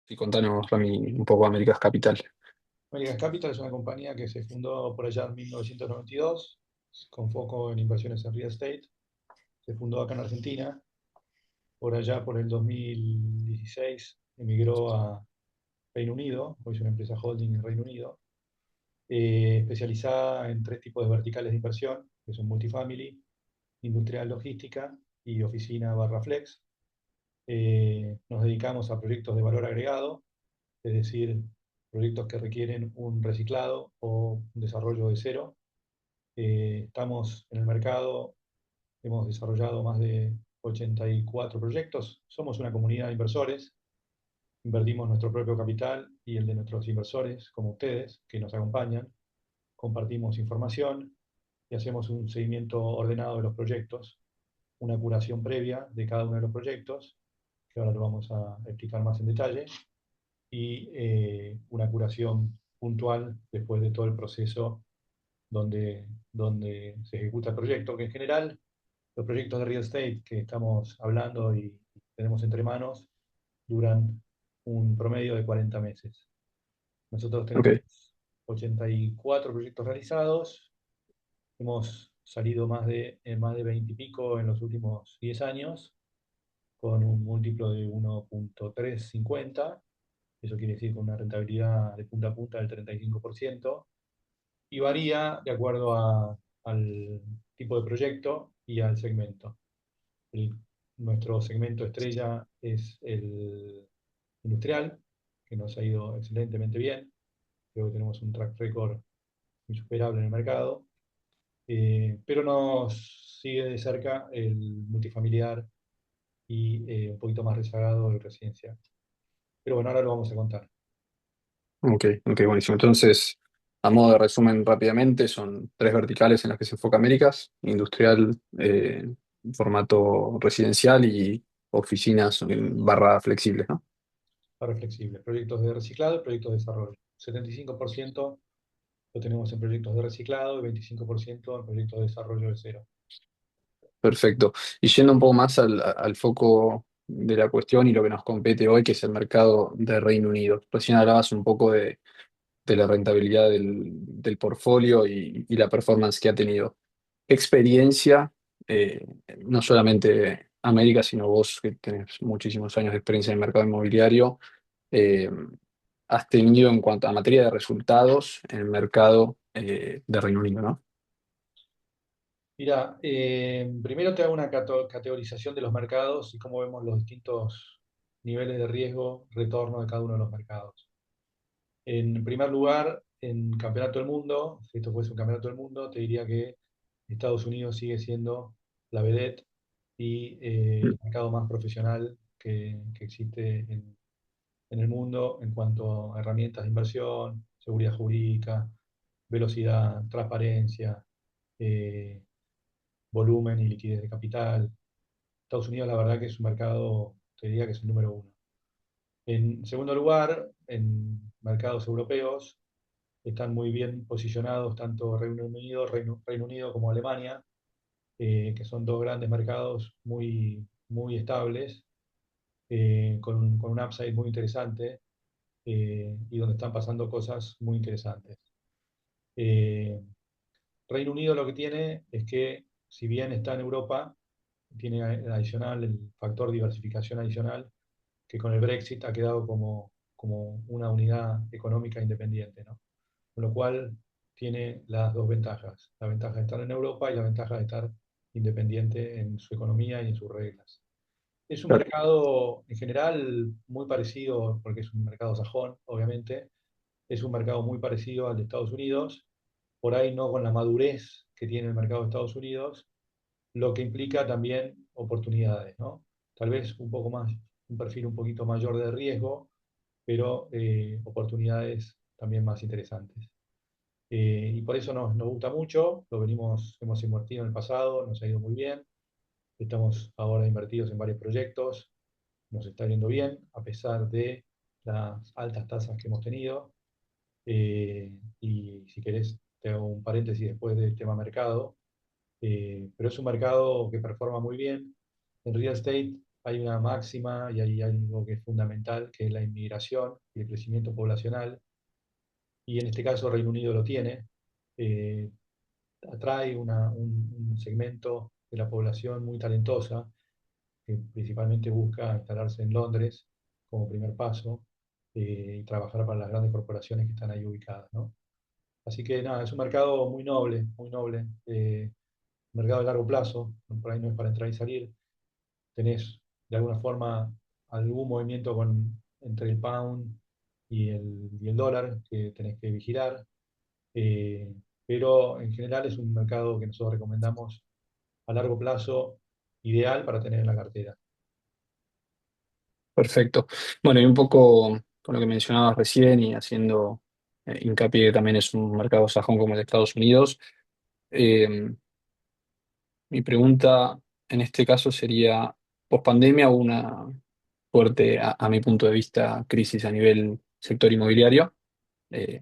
Y contanos, Rami, un poco Américas Capital. American Capital es una compañía que se fundó por allá en 1992, con foco en inversiones en real estate. Se fundó acá en Argentina. Por allá, por el 2016, emigró a Reino Unido. Hoy es una empresa holding en Reino Unido, especializada en tres tipos de verticales de inversión, que son multifamily, industrial logística y oficina barra flex. Nos dedicamos a proyectos de valor agregado, es decir, proyectos que requieren un reciclado o un desarrollo de cero. Estamos en el mercado, hemos desarrollado más de 84 proyectos, somos una comunidad de inversores, invertimos nuestro propio capital y el de nuestros inversores, como ustedes, que nos acompañan, compartimos información y hacemos un seguimiento ordenado de los proyectos, una curación previa de cada uno de los proyectos, que ahora lo vamos a explicar más en detalle, y una curación puntual después de todo el proceso donde se ejecuta el proyecto, que en general los proyectos de real estate que estamos hablando y tenemos entre manos duran un promedio de 40 meses. Nosotros tenemos Ok, 84 proyectos realizados, hemos salido más de 20 y pico en los últimos 10 años, con un múltiplo de 1.350, eso quiere decir con una rentabilidad de punta a punta del 35%, y varía de acuerdo al tipo de proyecto y al segmento. El- Nuestro segmento estrella es el industrial, que nos ha ido excelentemente bien. Creo que tenemos un track record insuperable en el mercado. Pero nos sigue de cerca el multifamiliar y un poquito más rezagado el residencial. Pero bueno, ahora lo vamos a contar. ok, buenísimo. Entonces, a modo de resumen rápidamente, son tres verticales en las que se enfoca Américas: industrial, formato residencial y oficinas en barra flexibles, ¿no? Para flexible. Proyectos de reciclado y proyectos de desarrollo. 75% lo tenemos en proyectos de reciclado y 25% en proyectos de desarrollo de cero. Perfecto. Y yendo un poco más al foco de la cuestión y lo que nos compete hoy, que es el mercado de Reino Unido. Recién hablabas un poco de la rentabilidad del portfolio y la performance que ha tenido. ¿Qué experiencia, eh, no solamente América, sino vos que tenés muchísimos años de experiencia en el mercado inmobiliario, eh, has tenido en cuanto a materia de resultados en el mercado de Reino Unido, ¿no? Mira, primero te hago una categorización de los mercados y cómo vemos los distintos niveles de riesgo, retorno de cada uno de los mercados. En primer lugar, en Campeonato del Mundo, si esto fuese un Campeonato del Mundo, te diría que Estados Unidos sigue siendo la vedette y Mm. el mercado más profesional que existe en el mundo en cuanto a herramientas de inversión, seguridad jurídica, velocidad, transparencia, eh, volumen y liquidez de capital. Estados Unidos, la verdad que es un mercado, te diría que es el número uno. En segundo lugar, en mercados europeos están muy bien posicionados tanto Reino Unido como Alemania, que son dos grandes mercados muy estables, con un upside muy interesante, y donde están pasando cosas muy interesantes. Eh, Reino Unido lo que tiene es que, si bien está en Europa, tiene adicional el factor diversificación adicional, que con el Brexit ha quedado como una unidad económica independiente, ¿no? Con lo cual tiene las dos ventajas: la ventaja de estar en Europa y la ventaja de estar independiente en su economía y en sus reglas. Es un Claro. mercado en general muy parecido, porque es un mercado sajón, obviamente, es un mercado muy parecido al de Estados Unidos, por ahí no con la madurez que tiene el mercado de Estados Unidos, lo que implica también oportunidades, ¿no? Tal vez un poco más, un perfil un poquito mayor de riesgo, pero oportunidades también más interesantes. Y por eso nos gusta mucho, hemos invertido en el pasado, nos ha ido muy bien, estamos ahora invertidos en varios proyectos, nos está yendo bien a pesar de las altas tasas que hemos tenido. Y si querés, te hago un paréntesis después del tema mercado. Pero es un mercado que performa muy bien. En real estate hay una máxima y hay algo que es fundamental, que es la inmigración y el crecimiento poblacional, y en este caso Reino Unido lo tiene. Eh, Atrae un segmento de la población muy talentosa, que principalmente busca instalarse en Londres como primer paso, y trabajar para las grandes corporaciones que están ahí ubicadas, ¿no? Así que nada, es un mercado muy noble, mercado de largo plazo, por ahí no es para entrar y salir. Tenés de alguna forma algún movimiento entre el pound y el dólar que tenés que vigilar, eh, pero en general es un mercado que nosotros recomendamos a largo plazo, ideal para tener en la cartera. Perfecto. Bueno, y un poco con lo que mencionabas recién y haciendo hincapié que también es un mercado sajón como el de Estados Unidos, eh, mi pregunta en este caso sería, post pandemia hubo una fuerte, a mi punto de vista, crisis a nivel sector inmobiliario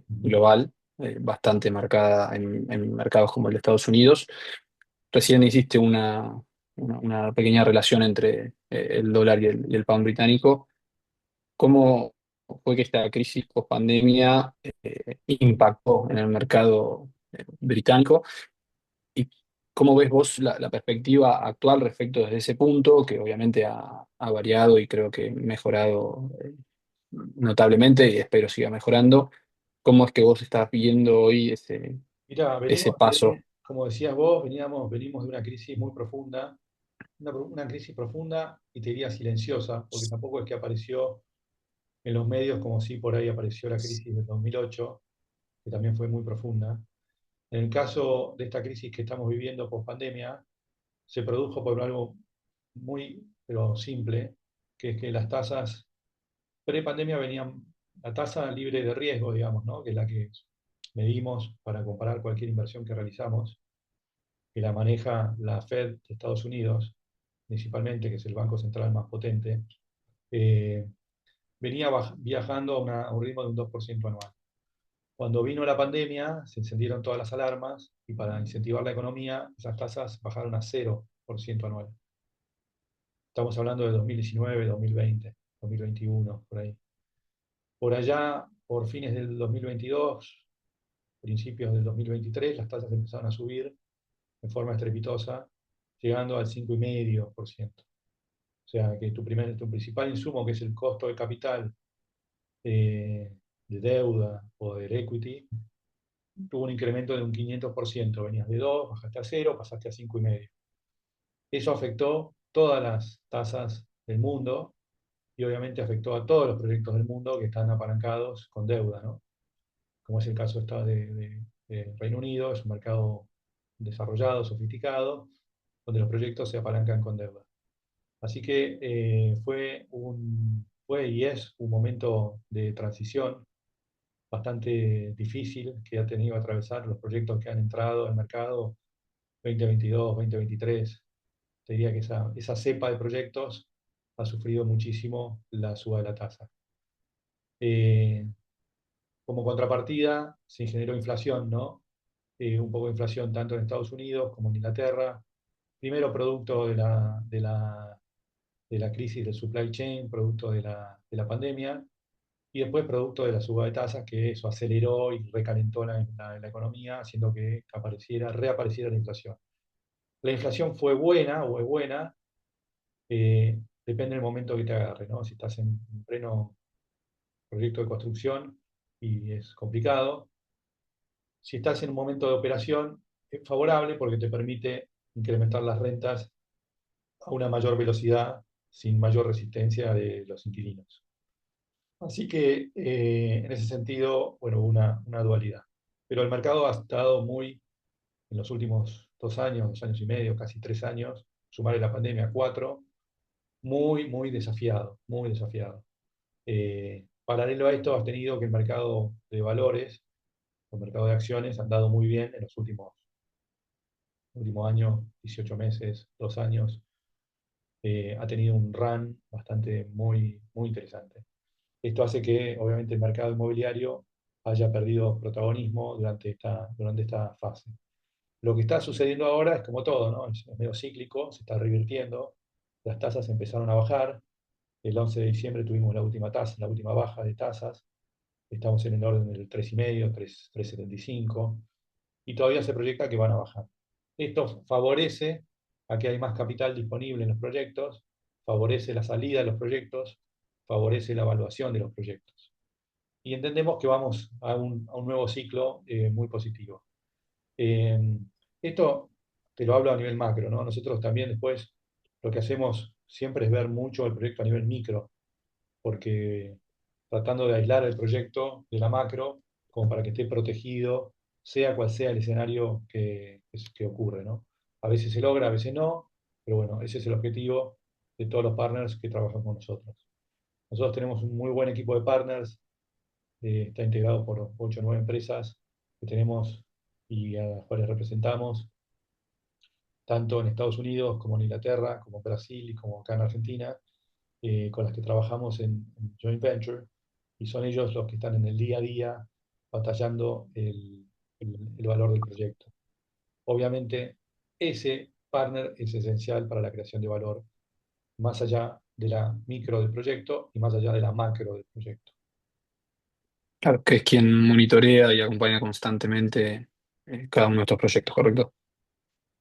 global, bastante marcada en mercados como el de Estados Unidos. Recién hiciste una pequeña relación entre el dólar y el pound británico. ¿Cómo fue que esta crisis post pandemia impactó en el mercado británico? ¿Y cómo ves vos la perspectiva actual respecto desde ese punto, que obviamente ha variado y creo que mejorado notablemente y espero siga mejorando? ¿Cómo es que vos estás viendo hoy Mira, ese venimos paso? como decías vos, venimos de una crisis muy profunda, una crisis profunda y te diría silenciosa, porque tampoco es que apareció en los medios como si por ahí apareció la crisis del 2008, que también fue muy profunda. En el caso de esta crisis que estamos viviendo post pandemia, se produjo por algo muy, pero simple, que es que las tasas pre-pandemia venían, la tasa libre de riesgo, digamos, ¿no? Que es la que medimos para comparar cualquier inversión que realizamos, que la maneja la Fed de Estados Unidos, principalmente, que es el banco central más potente, eh, venía viajando a un ritmo de un 2% anual. Cuando vino la pandemia, se encendieron todas las alarmas y para incentivar la economía, esas tasas bajaron a 0% anual. Estamos hablando de 2019, 2020, 2021, por ahí. Por allá, por fines del 2022, principios del 2023, las tasas empezaron a subir en forma estrepitosa, llegando al 5,5%. O sea que tu principal insumo, que es el costo de capital eh, de deuda o del equity, tuvo un incremento de un 500%. Venías de 2, bajaste a 0, pasaste a 5,5. Eso afectó todas las tasas del mundo y obviamente afectó a todos los proyectos del mundo que están apalancados con deuda, ¿no? Como es el caso de Reino Unido, es un mercado desarrollado, sofisticado, donde los proyectos se apalancan con deuda. Así que fue y es un momento de transición bastante difícil que ha tenido que atravesar los proyectos que han entrado al mercado 2022, 2023. Te diría que esa cepa de proyectos ha sufrido muchísimo la suba de la tasa. Eh, Como contrapartida, se generó inflación, ¿no? Un poco de inflación tanto en Estados Unidos como en Inglaterra. Primero, producto de la crisis del supply chain, producto de la pandemia, y después producto de la suba de tasas, que eso aceleró y recalentó la economía, haciendo que reapareciera la inflación. La inflación fue buena o es buena, depende del momento que te agarre, ¿no? Si estás en pleno proyecto de construcción y es complicado. Si estás en un momento de operación, es favorable porque te permite incrementar las rentas a una mayor velocidad sin mayor resistencia de los inquilinos. Así que en ese sentido, bueno, una dualidad. Pero el mercado ha estado en los últimos 2 años, 2 años y medio, casi 3 años, sumarle la pandemia 4, muy desafiado, muy desafiado. Paralelo a esto, has tenido que el mercado de valores, el mercado de acciones, han dado muy bien en los últimos años, 18 meses, 2 años. Ha tenido un run bastante muy interesante. Esto hace que, obviamente, el mercado inmobiliario haya perdido protagonismo durante esta fase. Lo que está sucediendo ahora es como todo, ¿no? Es medio cíclico, se está revirtiendo. las tasas empezaron a bajar. El 11 de diciembre tuvimos la última tasa, la última baja de tasas. Estamos en el orden del 3,5, 3,75, y todavía se proyecta que van a bajar. Esto favorece a que hay más capital disponible en los proyectos, favorece la salida de los proyectos, favorece la evaluación de los proyectos. Y entendemos que vamos a un nuevo ciclo muy positivo. Eh, Esto te lo hablo a nivel macro, ¿no? Nosotros también después lo que hacemos siempre es ver mucho el proyecto a nivel micro, porque tratando de aislar el proyecto de la macro, como para que esté protegido, sea cual sea el escenario que ocurre, ¿no? A veces se logra, a veces no, pero bueno, ese es el objetivo de todos los partners que trabajan con nosotros. Nosotros tenemos un muy buen equipo de partners, está integrado por 8 o 9 empresas que tenemos y a las cuales representamos, tanto en Estados Unidos como en Inglaterra, como en Brasil y como acá en Argentina, con las que trabajamos en joint venture, y son ellos los que están en el día a día batallando el valor del proyecto. Obviamente, ese partner es esencial para la creación de valor, más allá de la micro del proyecto y más allá de la macro del proyecto. Claro, que es quien monitorea y acompaña constantemente cada uno de estos proyectos, ¿correcto?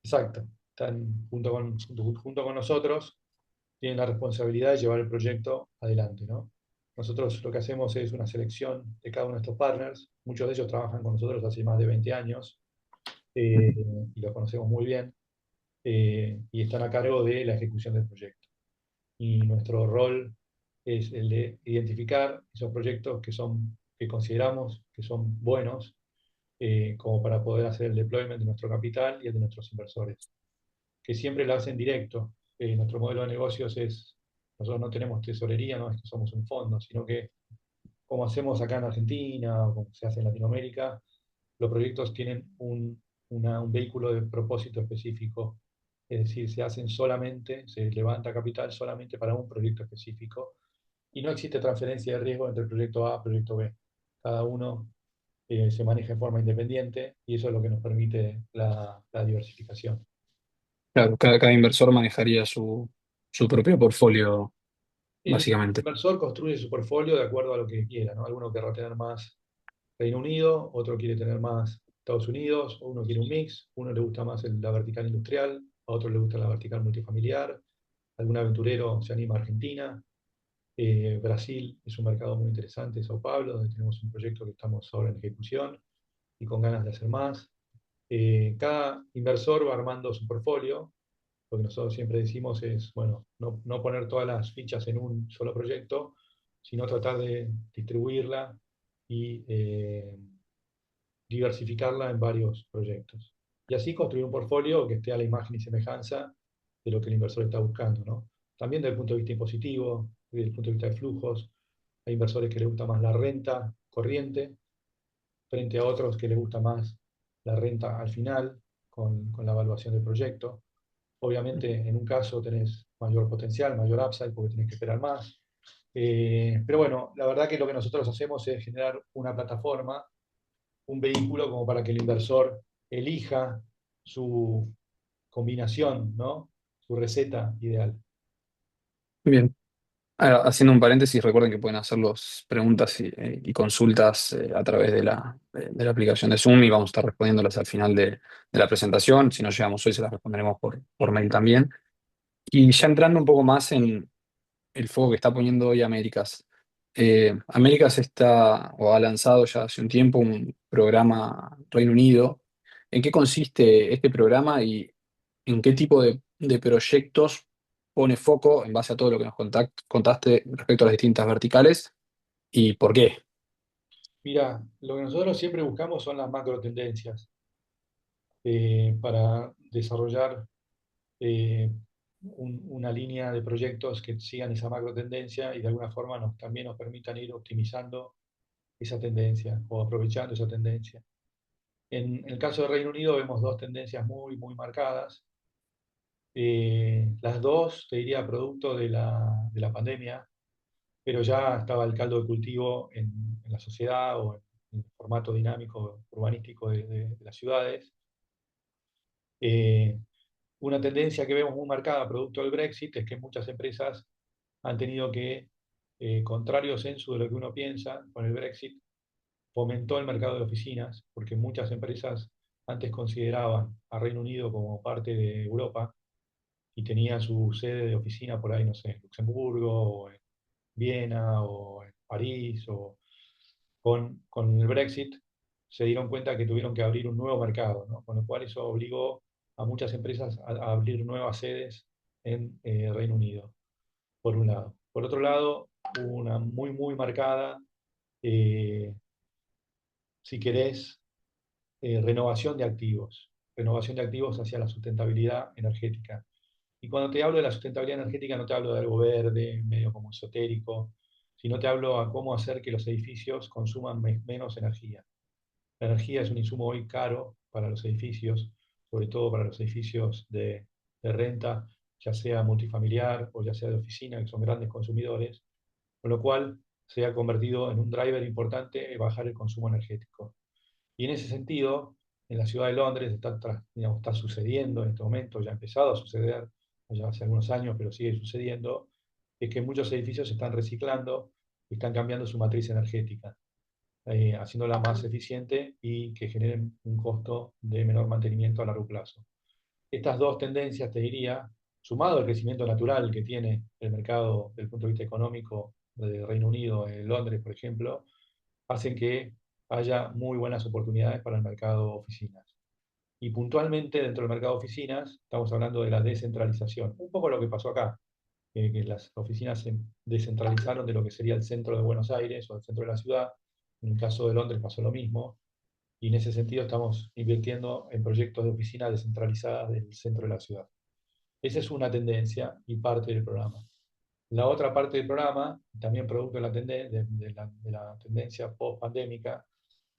Exacto. Están junto con nosotros, tienen la responsabilidad de llevar el proyecto adelante, ¿no? Nosotros lo que hacemos es una selección de cada uno de estos partners. Muchos de ellos trabajan con nosotros hace más de 20 años, eh, Ujú. y los conocemos muy bien, y están a cargo de la ejecución del proyecto. Y nuestro rol es el de identificar esos proyectos que consideramos que son buenos, como para poder hacer el deployment de nuestro capital y el de nuestros inversores, que siempre lo hacen directo. Nuestro modelo de negocios es, nosotros no tenemos tesorería, no es que somos un fondo, sino que como hacemos acá en Argentina o como se hace en Latinoamérica, los proyectos tienen un vehículo de propósito específico, es decir, se hacen solamente, se levanta capital solamente para un proyecto específico y no existe transferencia de riesgo entre el proyecto A y el proyecto B. Cada uno se maneja de forma independiente y eso es lo que nos permite la diversificación. Claro, cada inversor manejaría su propio portfolio, El básicamente. inversor construye su portfolio de acuerdo a lo que quiera, ¿no? Alguno querrá tener más Reino Unido, otro quiere tener más Estados Unidos, o uno quiere un mix, uno le gusta más la vertical industrial, a otro le gusta la vertical multifamiliar, algún aventurero se anima a Argentina. Brasil es un mercado muy interesante, Sao Paulo, donde tenemos un proyecto que estamos ahora en ejecución y con ganas de hacer más. Cada inversor va armando su portfolio. Lo que nosotros siempre decimos es, bueno, no poner todas las fichas en un solo proyecto, sino tratar de distribuirla y diversificarla en varios proyectos. Y así construir un portfolio que esté a la imagen y semejanza de lo que el inversor está buscando, ¿no? También desde el punto de vista impositivo, desde el punto de vista de flujos, hay inversores que les gusta más la renta corriente frente a otros que les gusta más la renta al final con la evaluación del proyecto. Obviamente, en un caso tenés mayor potencial, mayor upside, porque tenés que esperar más. Pero bueno, la verdad que lo que nosotros hacemos es generar una plataforma, un vehículo como para que el inversor elija su combinación, ¿no? Su receta ideal. Bien. Haciendo un paréntesis, recuerden que pueden hacer las preguntas y consultas a través de la aplicación de Zoom y vamos a estar respondiéndolas al final de la presentación. Si no llegamos hoy, se las responderemos por mail también. Y ya entrando un poco más en el foco que está poniendo hoy Américas. Américas está o ha lanzado ya hace un tiempo un programa Reino Unido. ¿En qué consiste este programa y en qué tipo de proyectos pone foco en base a todo lo que nos contaste respecto a las distintas verticales y por qué? Mira, lo que nosotros siempre buscamos son las macro tendencias para desarrollar eh, una línea de proyectos que sigan esa macro tendencia y de alguna forma también nos permitan ir optimizando esa tendencia o aprovechando esa tendencia. En el caso de Reino Unido vemos dos tendencias muy, muy marcadas. Las dos, te diría, producto de la pandemia, pero ya estaba el caldo de cultivo en la sociedad o en el formato dinámico urbanístico de las ciudades. Eh, Una tendencia que vemos muy marcada producto del Brexit es que muchas empresas han tenido que, contrario censo de lo que uno piensa, con el Brexit fomentó el mercado de oficinas, porque muchas empresas antes consideraban a Reino Unido como parte de Europa y tenía su sede de oficina por ahí, no sé, en Luxemburgo, o en Viena, o en París, o con el Brexit se dieron cuenta que tuvieron que abrir un nuevo mercado, ¿no? Con lo cual eso obligó a muchas empresas a abrir nuevas sedes en Reino Unido, por un lado. Por otro lado, hubo una muy, muy marcada, eh, si querés, renovación de activos hacia la sustentabilidad energética. Y cuando te hablo de la sustentabilidad energética, no te hablo de algo verde, medio como esotérico, sino te hablo a cómo hacer que los edificios consuman menos energía. La energía es un insumo hoy caro para los edificios, sobre todo para los edificios de renta, ya sea multifamiliar o ya sea de oficina, que son grandes consumidores, con lo cual se ha convertido en un driver importante bajar el consumo energético. Y en ese sentido, en la ciudad de Londres digamos, está sucediendo en este momento, ya ha empezado a suceder, ya hace algunos años, pero sigue sucediendo, es que muchos edificios se están reciclando y están cambiando su matriz energética, haciéndola más eficiente y que generen un costo de menor mantenimiento a largo plazo. Estas dos tendencias, te diría, sumado al crecimiento natural que tiene el mercado desde el punto de vista económico de Reino Unido, en Londres, por ejemplo, hacen que haya muy buenas oportunidades para el mercado oficinas. Y puntualmente dentro del mercado oficinas estamos hablando de la descentralización, un poco lo que pasó acá, que las oficinas se descentralizaron de lo que sería el centro de Buenos Aires o el centro de la ciudad. En el caso de Londres pasó lo mismo, y en ese sentido estamos invirtiendo en proyectos de oficinas descentralizadas del centro de la ciudad. Esa es una tendencia y parte del programa. La otra parte del programa, también producto de la tendencia post-pandémica,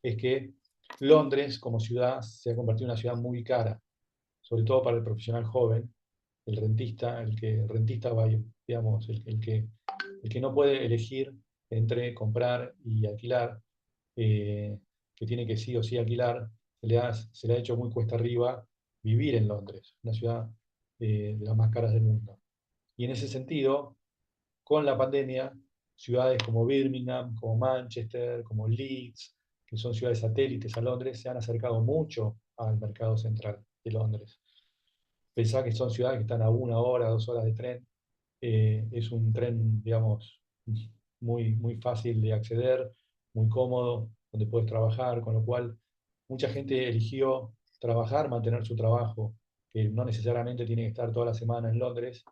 es que Londres como ciudad se ha convertido en una ciudad muy cara, sobre todo para el profesional joven, el rentista va, digamos, el que no puede elegir entre comprar y alquilar, eh, que tiene que sí o sí alquilar, se le ha hecho muy cuesta arriba vivir en Londres, una ciudad de las más caras del mundo. Y en ese sentido, con la pandemia, ciudades como Birmingham, como Manchester, como Leeds, que son ciudades satélites a Londres, se han acercado mucho al mercado central de Londres. Pensá que son ciudades que están a 1 hora, 2 horas de tren. Es un tren, digamos, muy, muy fácil de acceder, muy cómodo, donde puedes trabajar, con lo cual mucha gente eligió trabajar, mantener su trabajo, que no necesariamente tiene que estar toda la semana en Londres,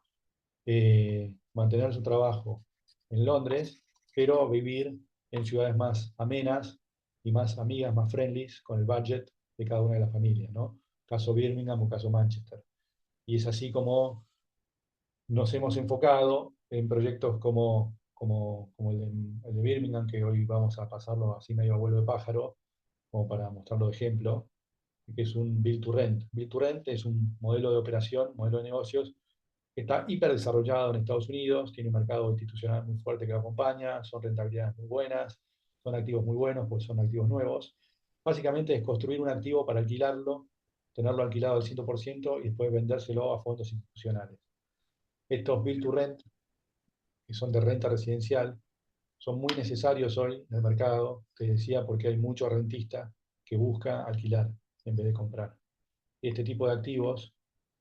mantener su trabajo en Londres, pero vivir en ciudades más amenas y más amigas, más friendly con el budget de cada una de las familias, ¿no? Caso Birmingham o caso Manchester. Y es así como nos hemos enfocado en proyectos como el de Birmingham, que hoy vamos a pasarlo así medio a vuelo de pájaro, como para mostrarlo de ejemplo, que es un Build to Rent. Build to Rent es un modelo de operación, modelo de negocios, que está hiper desarrollado en Estados Unidos, tiene un mercado institucional muy fuerte que lo acompaña, son rentabilidades muy buenas, son activos muy buenos, pues son activos nuevos. Básicamente es construir un activo para alquilarlo, tenerlo alquilado al 100% y después vendérselo a fondos institucionales. Estos Build to Rent, que son de renta residencial, son muy necesarios hoy en el mercado, te decía, porque hay mucho rentista que busca alquilar en vez de comprar. Este tipo de activos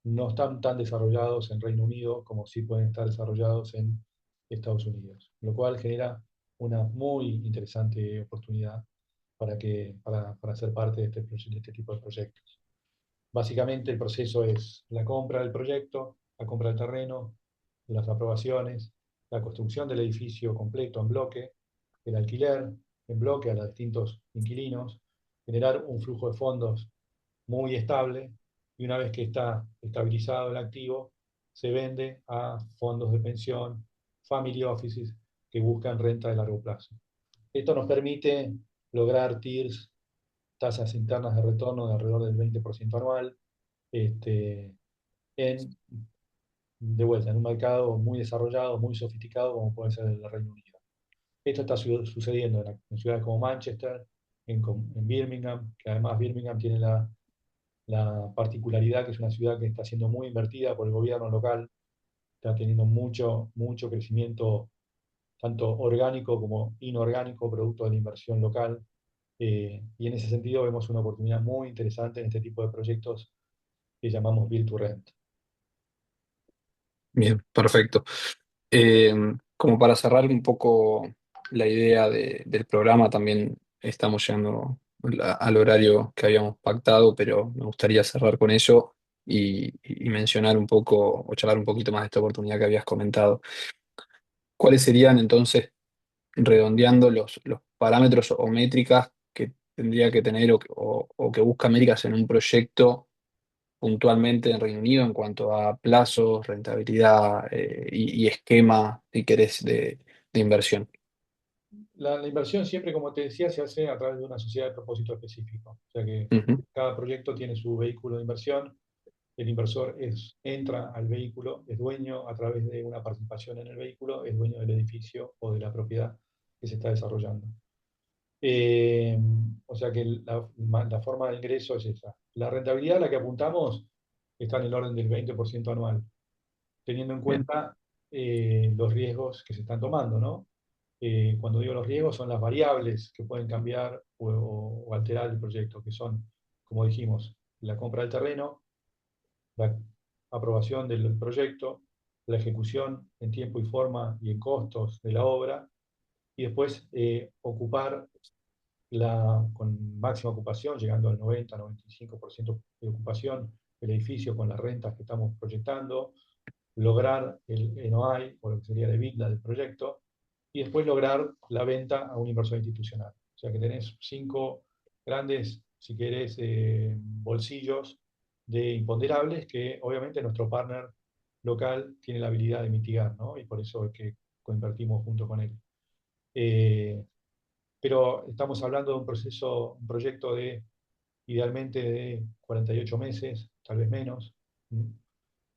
no están tan desarrollados en Reino Unido como sí pueden estar desarrollados en Estados Unidos, lo cual genera una muy interesante oportunidad para ser parte de este tipo de proyectos. Básicamente el proceso es la compra del proyecto, la compra del terreno, las aprobaciones, la construcción del edificio completo en bloque, el alquiler en bloque a los distintos inquilinos, generar un flujo de fondos muy estable y una vez que está estabilizado el activo, se vende a fondos de pensión, family offices que buscan renta de largo plazo. Esto nos permite lograr TIRs, tasas internas de retorno de alrededor del 20% anual, este, en, de vuelta, en un mercado muy desarrollado, muy sofisticado como puede ser el Reino Unido. Esto está sucediendo en ciudades como Manchester, en Birmingham, que además Birmingham tiene la particularidad que es una ciudad que está siendo muy invertida por el gobierno local, está teniendo mucho crecimiento, tanto orgánico como inorgánico, producto de la inversión local. Y en ese sentido vemos una oportunidad muy interesante en este tipo de proyectos que llamamos Build to Rent. Bien, perfecto. Eh, Como para cerrar un poco la idea del programa, también estamos llegando al horario que habíamos pactado, pero me gustaría cerrar con eso y mencionar un poco o charlar un poquito más de esta oportunidad que habías comentado. ¿Cuáles serían entonces, redondeando los parámetros o métricas que tendría que tener o que busca Américas en un proyecto puntualmente en Reino Unido en cuanto a plazos, rentabilidad y esquema, si querés, de inversión? La inversión siempre, como te decía, se hace a través de una sociedad de propósito específico. O sea que Ujú. cada proyecto tiene su vehículo de inversión. El inversor entra al vehículo, es dueño a través de una participación en el vehículo, es dueño del edificio o de la propiedad que se está desarrollando. Eh, o sea que la forma de ingreso es esa. La rentabilidad a la que apuntamos está en el orden del 20% anual, teniendo en Bien, cuenta los riesgos que se están tomando, ¿no? Cuando digo los riesgos, son las variables que pueden cambiar o alterar el proyecto, que son, como dijimos, la compra del terreno, la aprobación del proyecto, la ejecución en tiempo y forma y en costos de la obra, y después ocupar con máxima ocupación, llegando al 90-95% de ocupación del edificio con las rentas que estamos proyectando, lograr el NOI, o lo que sería el EBITDA del proyecto, y después lograr la venta a un inversor institucional. O sea que tenés 5 grandes, si querés, bolsillos de imponderables que obviamente nuestro partner local tiene la habilidad de mitigar, ¿no? Y por eso es que coinvertimos junto con él. Eh, pero estamos hablando de un proceso, un proyecto de idealmente de 48 meses, tal vez menos,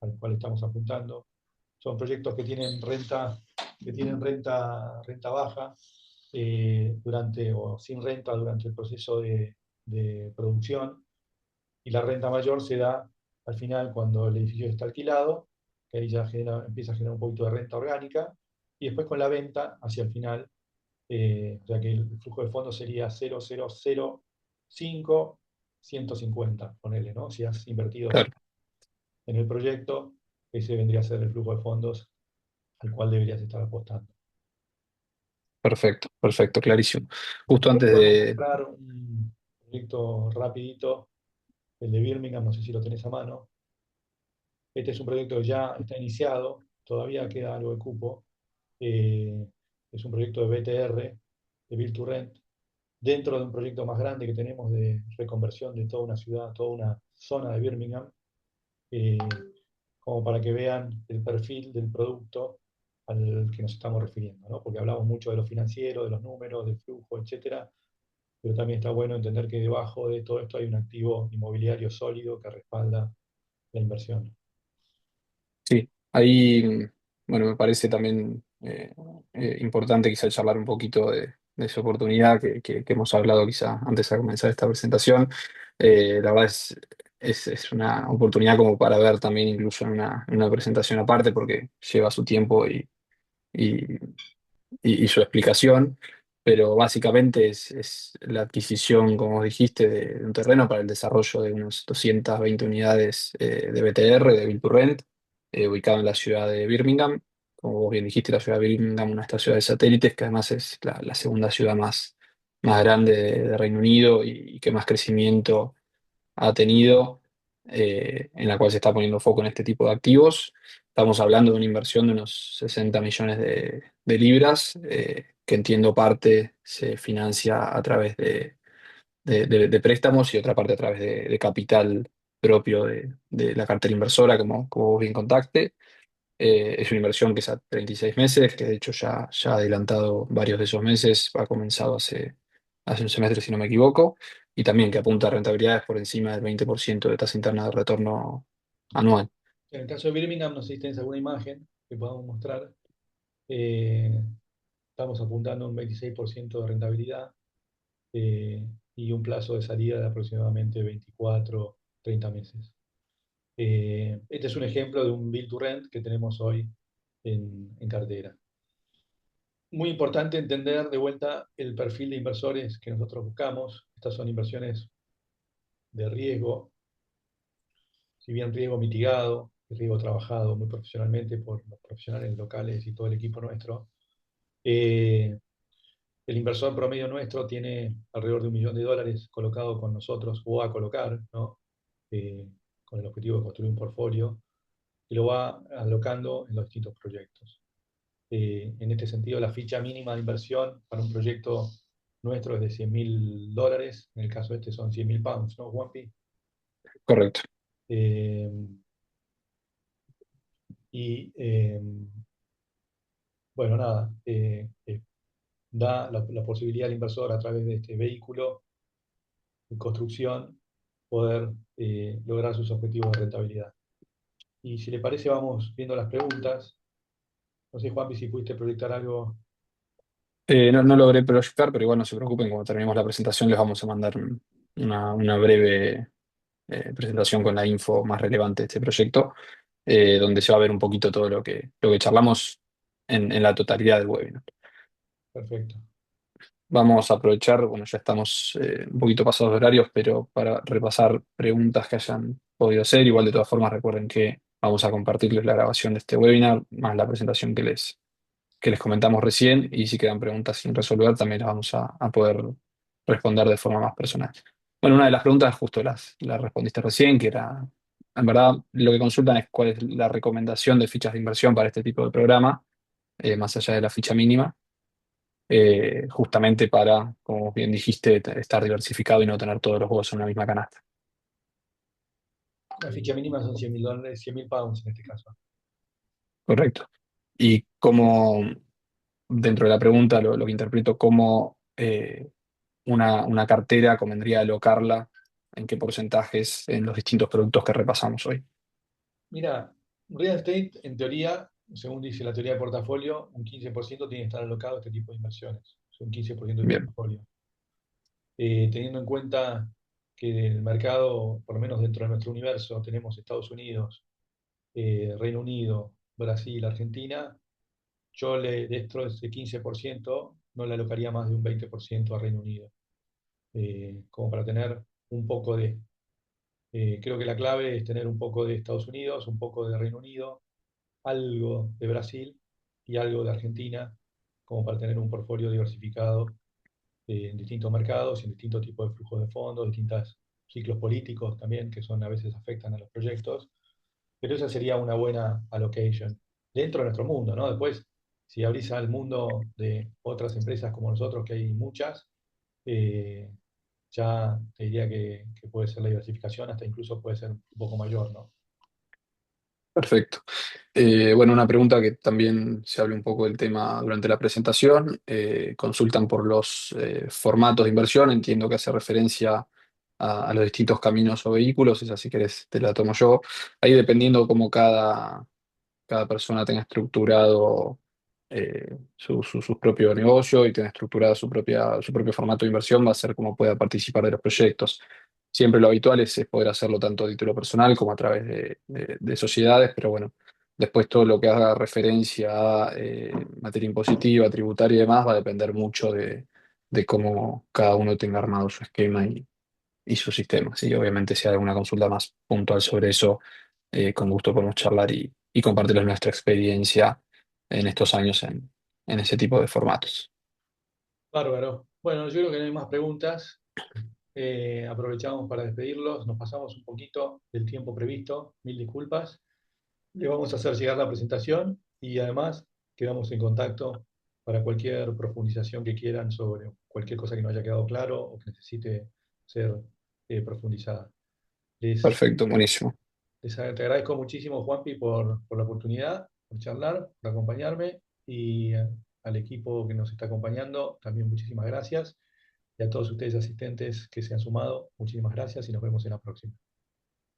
al cual estamos apuntando. Son proyectos que tienen renta baja durante o sin renta durante el proceso de producción, y la renta mayor se da al final cuando el edificio está alquilado, que ahí ya empieza a generar un poquito de renta orgánica, y después con la venta hacia el final, o sea que el flujo de fondos sería 0,005, 150, ponele, ¿no? Si has invertido claro, 100 en el proyecto, ese vendría a ser el flujo de fondos al cual deberías estar apostando. perfecto, perfecto, clarísimo. Justo Después antes podemos de... mostrar un proyecto rapidito, el de Birmingham, no sé si lo tenés a mano. Este es un proyecto que ya está iniciado, todavía queda algo de cupo. Eh, es un proyecto de BTR, de Build to Rent, dentro de un proyecto más grande que tenemos de reconversión de toda una ciudad, toda una zona de Birmingham, eh, como para que vean el perfil del producto al que nos estamos refiriendo, ¿no? Porque hablamos mucho de lo financiero, de los números, del flujo, etcétera, pero también está bueno entender que debajo de todo esto hay un activo inmobiliario sólido que respalda la inversión. Sí, ahí, bueno, me parece también importante quizá charlar un poquito de esa oportunidad que hemos hablado quizá antes de comenzar esta presentación. La verdad es una oportunidad como para ver también incluso en una presentación aparte porque lleva su tiempo y, y su explicación, pero básicamente es la adquisición, como dijiste, de un terreno para el desarrollo de unas 220 unidades de BTR, de Build to Rent, ubicado en la ciudad de Birmingham. Como vos bien dijiste, la ciudad de Birmingham, una de estas ciudades satélites, que además es la segunda ciudad más grande de Reino Unido y que más crecimiento ha tenido, en la cual se está poniendo foco en este tipo de activos. Estamos hablando de una inversión de unos 60 millones de libras, que entiendo parte se financia a través de préstamos y otra parte a través de capital propio de la cartera inversora, como vos bien contaste. Es una inversión que es a 36 meses, que de hecho ya ha adelantado varios de esos meses, ha comenzado hace un semestre si no me equivoco, y también que apunta a rentabilidades por encima del 20% de tasa interna de retorno anual. En el caso de Birmingham, no sé si tenés alguna imagen que podamos mostrar. Eh, Estamos apuntando a un 26% de rentabilidad, y un plazo de salida de aproximadamente 24, 30 meses. Este es un ejemplo de un build to rent que tenemos hoy en cartera. Muy importante entender de vuelta el perfil de inversores que nosotros buscamos. Estas son inversiones de riesgo, si bien riesgo mitigado, riesgo trabajado muy profesionalmente por los profesionales locales y todo el equipo nuestro. Eh, el inversor promedio nuestro tiene alrededor de $1 millón colocado con nosotros o a colocar, ¿no? Eh, con el objetivo de construir un portfolio y lo va alocando en los distintos proyectos. En este sentido, la ficha mínima de inversión para un proyecto nuestro es de $100.000. En el caso este son 100.000 pounds, ¿no, Juanpi? Correcto. Eh, y bueno, nada, da la posibilidad al inversor a través de este vehículo de construcción poder lograr sus objetivos de rentabilidad. Y si le parece, vamos viendo las preguntas. No sé, Juanpi, si pudiste proyectar algo. No logré proyectar, pero igual no se preocupen, cuando terminemos la presentación les vamos a mandar una breve presentación con la info más relevante de este proyecto, donde se va a ver un poquito todo lo que charlamos en la totalidad del webinar. Perfecto. Vamos a aprovechar, bueno, ya estamos un poquito pasados de horarios, pero para repasar preguntas que hayan podido hacer. Igual de todas formas recuerden que vamos a compartirles la grabación de este webinar, más la presentación que les comentamos recién, y si quedan preguntas sin resolver también las vamos a poder responder de forma más personal. Bueno, una de las preguntas justo las respondiste recién, que era, en verdad, lo que consultan es cuál es la recomendación de fichas de inversión para este tipo de programa, más allá de la ficha mínima, justamente para, como bien dijiste, estar diversificado y no tener todos los huevos en una misma canasta. La ficha mínima son $100.000, 100.000 pounds en este caso. Correcto. Y como dentro de la pregunta lo que interpreto como una cartera convendría alocarla en qué porcentajes en los distintos productos que repasamos hoy. Mira, real estate, en teoría, según dice la teoría de portafolio, un 15% tiene que estar alocado a este tipo de inversiones. Es un 15% del Bien, portafolio. Teniendo en cuenta que el mercado, por lo menos dentro de nuestro universo, tenemos Estados Unidos, Reino Unido, Brasil, Argentina, yo dentro de ese 15% no le alocaría más de un 20% a Reino Unido, como para tener un poco de. Creo que la clave es tener un poco de Estados Unidos, un poco de Reino Unido, algo de Brasil y algo de Argentina, como para tener un portfolio diversificado en distintos mercados, en distintos tipos de flujos de fondos, distintos ciclos políticos también, que son a veces afectan a los proyectos. Pero esa sería una buena allocation dentro de nuestro mundo, ¿no? Después, si abrís al mundo de otras empresas como nosotros, que hay muchas, eh, ya te diría que puede ser la diversificación, hasta incluso puede ser un poco mayor, ¿no? perfecto. Bueno, una pregunta que también se habló un poco del tema durante la presentación. Consultan por los formatos de inversión. Entiendo que hace referencia a los distintos caminos o vehículos. Esa, si querés, te la tomo yo. Ahí dependiendo cómo cada persona tenga estructurado su propio negocio y tenga estructurado su propio formato de inversión, va a ser como pueda participar de los proyectos. Siempre lo habitual es poder hacerlo tanto a título personal como a través de sociedades, pero bueno, después todo lo que haga referencia a materia impositiva, tributaria y demás va a depender mucho de cómo cada uno tenga armado su esquema y su sistema. Sí, obviamente si hay alguna consulta más puntual sobre eso, con gusto podemos charlar y compartirles nuestra experiencia en estos años en ese tipo de formatos. Bárbaro. Bueno, yo creo que no hay más preguntas. Aprovechamos para despedirlos. Nos pasamos un poquito del tiempo previsto. Mil disculpas. Le vamos a hacer llegar la presentación y además quedamos en contacto para cualquier profundización que quieran sobre cualquier cosa que no haya quedado claro o que necesite ser profundizada. Les, Perfecto, buenísimo. te agradezco muchísimo, Juanpi, por la oportunidad, por charlar, por acompañarme y al equipo que nos está acompañando, también muchísimas gracias. Y a todos ustedes asistentes que se han sumado, muchísimas gracias y nos vemos en la próxima.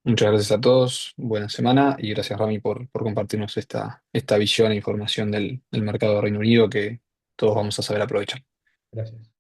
Muchas gracias a todos, buena semana y gracias Rami por compartirnos esta visión e información del mercado de Reino Unido que todos vamos a saber aprovechar. Gracias.